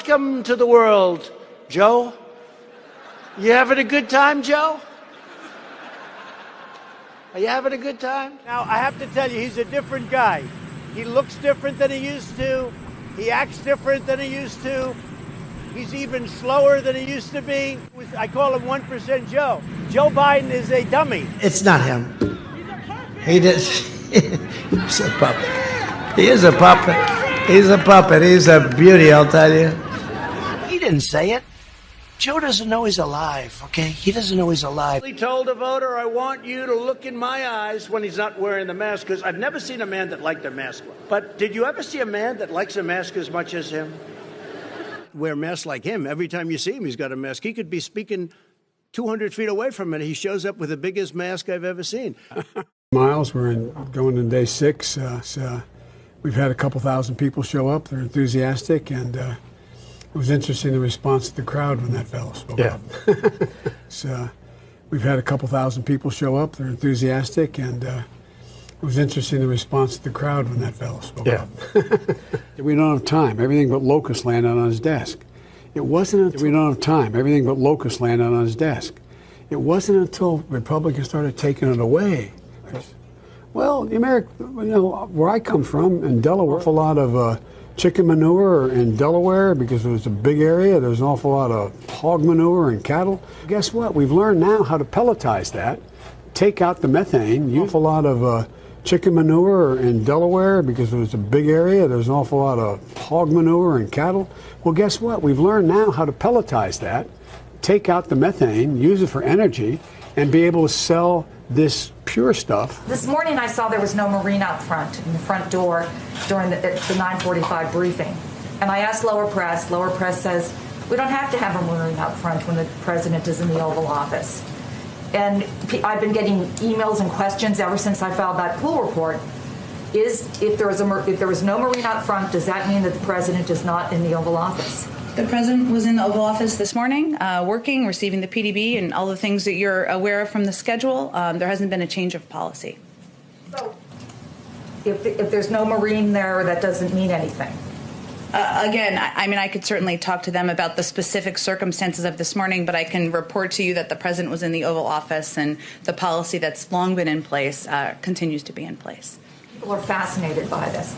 Welcome to the world, Joe. You having a good time, Joe? Are you having a good time? Now, I have to tell you, he's a different guy. He looks different than he used to. He acts different than he used to. He's even slower than he used to be. I call him 1% Joe. Joe Biden is a dummy. It's not him. He does. He's a puppet. He is a puppet. He's a puppet. He's a beauty, I'll tell you. He didn't say it. Joe doesn't know he's alive, okay? He doesn't know he's alive. He told the voter, I want you to look in my eyes when he's not wearing the mask, because I've never seen a man that liked a mask. But did you ever see a man that likes a mask as much as him? Wear a mask like him. Every time you see him, he's got a mask. He could be speaking 200 feet away from it. He shows up with the biggest mask I've ever seen. Miles, we're going to day 6. We've had a couple thousand people show up. They're enthusiastic, and it was interesting the response of the crowd when that fellow spoke up. We've had a couple thousand people show up. They're enthusiastic, and it was interesting the response of the crowd when that fellow spoke up. We don't have time. Everything but locusts landed on his desk. It wasn't until we don't have time. Everything but locusts landed on his desk. It wasn't until Republicans started taking it away. Well, where I come from in Delaware, a lot of chicken manure in Delaware because it was a big area. There's an awful lot of hog manure and cattle. Guess what? We've learned now how to pelletize that, take out the methane, use a lot of chicken manure in Delaware because it was a big area. There's an awful lot of hog manure and cattle. Well, guess what? We've learned now how to pelletize that, take out the methane, use it for energy, and be able to sell this pure stuff. This morning I saw there was no Marine out front, in the front door, during the 9:45 briefing. And I asked lower press. Lower press says, we don't have to have a Marine out front when the president is in the Oval Office. And I've been getting emails and questions ever since I filed that pool report. If there was no Marine out front, does that mean that the president is not in the Oval Office? The president was in the Oval Office this morning, working, receiving the PDB, and all the things that you're aware of from the schedule. There hasn't been a change of policy. So, if there's no Marine there, that doesn't mean anything. Again, I could certainly talk to them about the specific circumstances of this morning, but I can report to you that the president was in the Oval Office and the policy that's long been in place continues to be in place. People are fascinated by this.